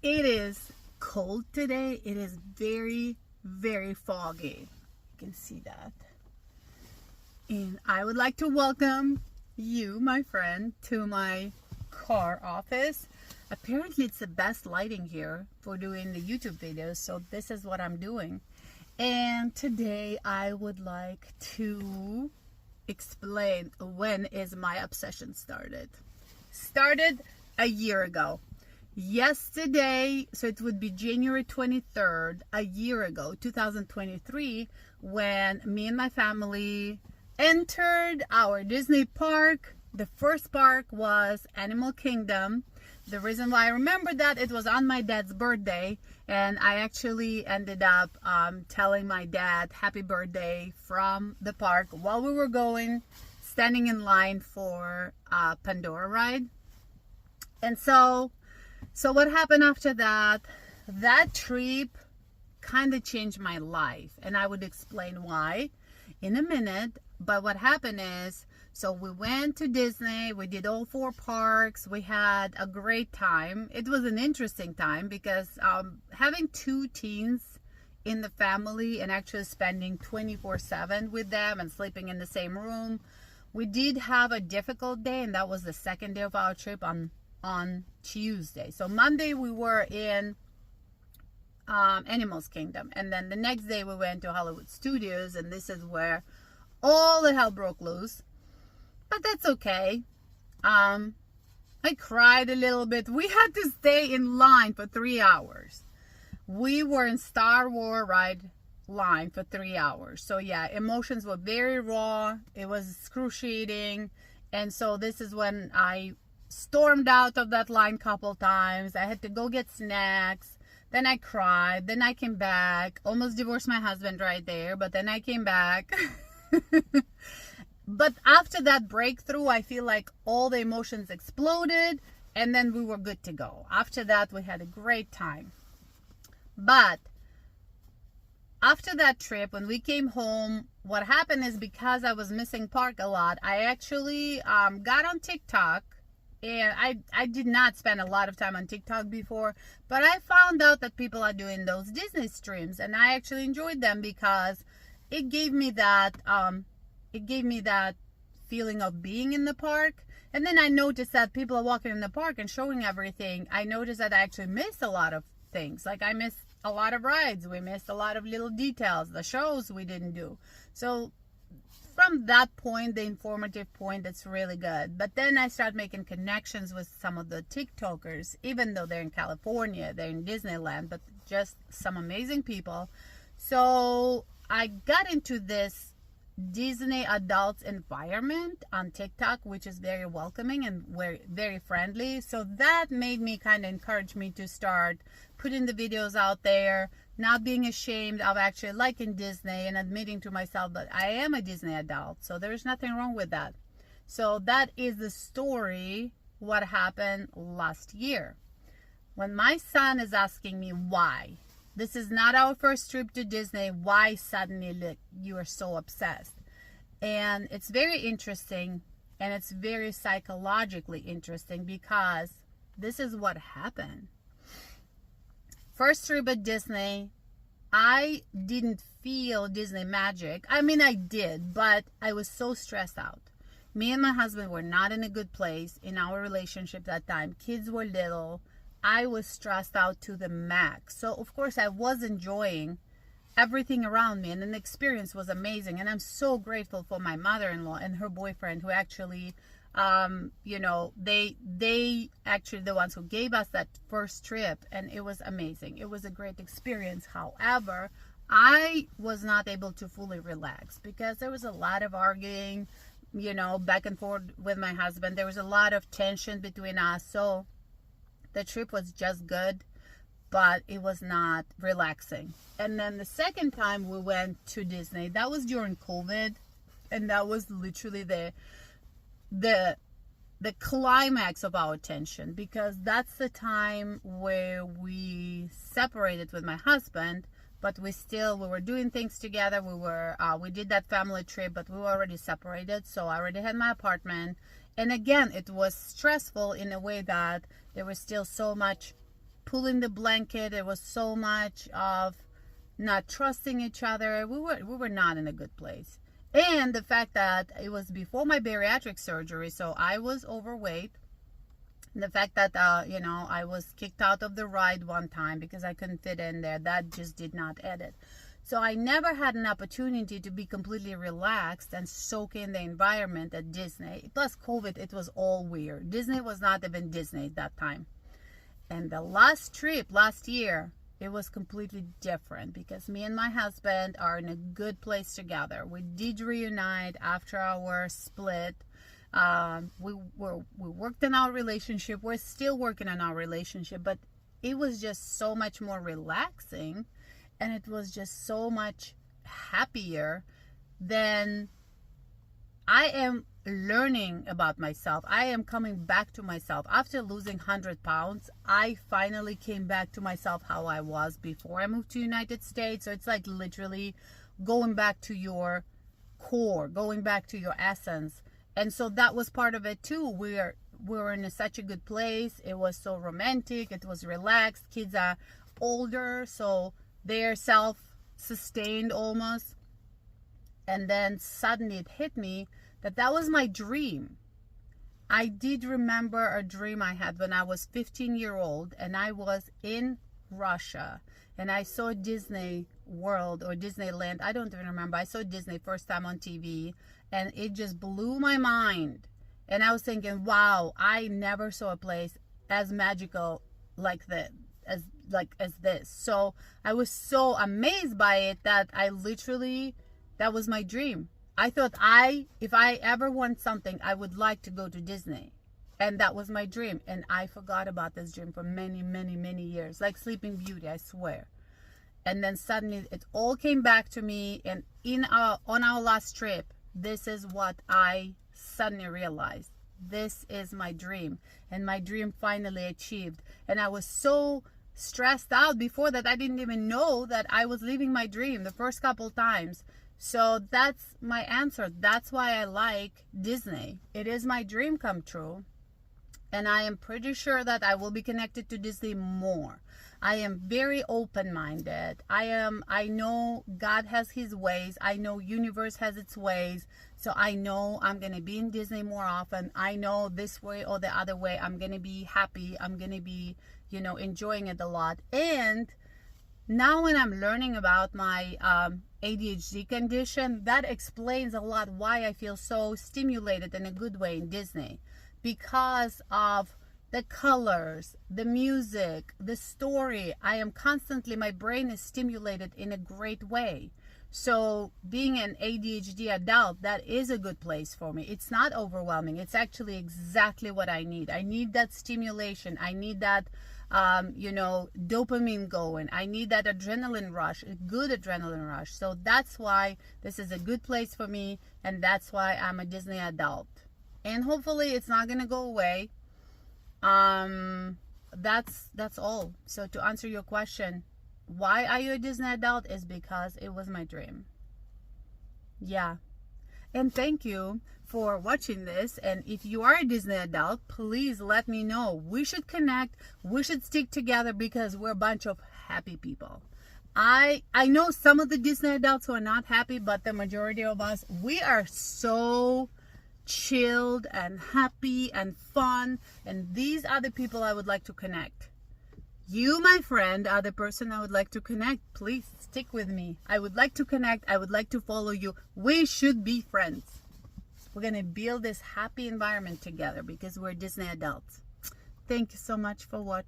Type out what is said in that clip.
It is cold today. It is very, very foggy. You can see that. And I would like to welcome you, my friend, to my car office. Apparently, it's the best lighting here for doing the YouTube videos, so this is what I'm doing. And today I would like to explain when is my obsession started. Started a year ago. Yesterday, so it would be January 23rd, a year ago, 2023, when me and my family entered our Disney park. The first park was Animal Kingdom. The reason why I remember that, it was on my dad's birthday, and I actually ended up telling my dad happy birthday from the park while we were going, standing in line for Pandora ride. And so what happened after that, that trip kind of changed my life, and I would explain why in a minute. But what happened is, so we went to Disney, we did all 4 parks, we had a great time. It was an interesting time because having 2 teens in the family and actually spending 24/7 with them and sleeping in the same room, we did have a difficult day, and that was the second day of our trip on Tuesday. So Monday we were in Animals Kingdom, and then the next day we went to Hollywood Studios, and this is where all the hell broke loose. But that's okay. I cried a little bit. We had to stay in line for 3 hours. We were in Star Wars ride line for 3 hours. So yeah, emotions were very raw. It was excruciating. And so this is when I stormed out of that line a couple times. I had to go get snacks. Then I cried. Then I came back. Almost divorced my husband right there. But then I came back. But after that breakthrough, I feel like all the emotions exploded, and then we were good to go. After that, we had a great time. But after that trip, when we came home, what happened is, because I was missing park a lot, I actually got on TikTok. And I did not spend a lot of time on TikTok before, but I found out that people are doing those Disney streams, and I actually enjoyed them because it gave me that feeling of being in the park. And then I noticed that people are walking in the park and showing everything. I noticed that I actually missed a lot of things. Like, I missed a lot of rides. We missed a lot of little details, the shows we didn't do. So from that point, the informative point, that's really good. But then I started making connections with some of the TikTokers, even though they're in California, they're in Disneyland, but just some amazing people. So I got into this Disney adults environment on TikTok, which is very welcoming and very friendly. So that made me kind of encourage me to start putting the videos out there, not being ashamed of actually liking Disney, and admitting to myself that I am a Disney adult. So there's nothing wrong with that. So that is the story, what happened last year. When my son is asking me why, this is not our first trip to Disney, why suddenly you are so obsessed? And it's very interesting, and it's very psychologically interesting, because this is what happened. First trip at Disney, I didn't feel Disney magic. I mean, I did, but I was so stressed out. Me and my husband were not in a good place in our relationship that time. Kids were little. I was stressed out to the max. So of course I was enjoying everything around me, and the experience was amazing. And I'm so grateful for my mother-in-law and her boyfriend, who actually they actually the ones who gave us that first trip, and it was amazing. It was a great experience. However, I was not able to fully relax because there was a lot of arguing, back and forth with my husband. There was a lot of tension between us. So the trip was just good, but it was not relaxing. And then the second time we went to Disney, that was during COVID, and that was literally the climax of our tension, because that's the time where we separated with my husband, but we were doing things together. We did that family trip, but we were already separated. So I already had my apartment. And again, it was stressful in a way that there was still so much pulling the blanket. It was so much of not trusting each other. We were not in a good place. And the fact that it was before my bariatric surgery, so I was overweight. And the fact that I was kicked out of the ride one time because I couldn't fit in there, that just did not edit. So I never had an opportunity to be completely relaxed and soak in the environment at Disney. Plus COVID, it was all weird. Disney was not even Disney at that time. And the last trip last year, it was completely different because me and my husband are in a good place together. We did reunite after our split. We worked on our relationship. We're still working on our relationship, but it was just so much more relaxing, and it was just so much happier than I am learning about myself. I am coming back to myself. After losing 100 pounds, I finally came back to myself how I was before I moved to United States. So it's like literally going back to your core, going back to your essence. And so that was part of it too. We were in such a good place. It was so romantic. It was relaxed. Kids are older, so they're self-sustained almost. And then suddenly it hit me that was my dream. I did remember a dream I had when I was 15-year-old, and I was in Russia, and I saw Disney World or Disneyland. I don't even remember. I saw Disney first time on TV, and it just blew my mind. And I was thinking, wow, I never saw a place as magical like this, as this. So I was so amazed by it that that was my dream. I thought if I ever want something, I would like to go to Disney. And that was my dream. And I forgot about this dream for many, many, many years. Like Sleeping Beauty, I swear. And then suddenly it all came back to me. And on our last trip, this is what I suddenly realized. This is my dream. And my dream finally achieved. And I was so stressed out before that I didn't even know that I was living my dream the first couple times. So that's my answer. That's why I like Disney. It is my dream come true. And I am pretty sure that I will be connected to Disney more. I am very open-minded. I know God has his ways. I know universe has its ways. So I know I'm going to be in Disney more often. I know this way or the other way, I'm going to be happy. I'm going to be, enjoying it a lot. And now when I'm learning about my ADHD condition, that explains a lot why I feel so stimulated in a good way in Disney. Because of the colors, the music, the story. My brain is stimulated in a great way. So being an ADHD adult, that is a good place for me. It's not overwhelming. It's actually exactly what I need. I need that stimulation. I need that dopamine going. I need that adrenaline rush, a good adrenaline rush. So that's why this is a good place for me, and that's why I'm a Disney adult. And hopefully it's not gonna go away. That's all. So to answer your question, why are you a Disney adult, is because it was my dream. Yeah. And thank you for watching this. And if you are a Disney adult, please let me know. We should connect. We should stick together because we're a bunch of happy people. I know some of the Disney adults who are not happy, but the majority of us, we are so chilled and happy and fun. And these are the people I would like to connect. You, my friend, are the person I would like to connect. Please stick with me. I would like to connect. I would like to follow you. We should be friends. We're going to build this happy environment together because we're Disney adults. Thank you so much for watching.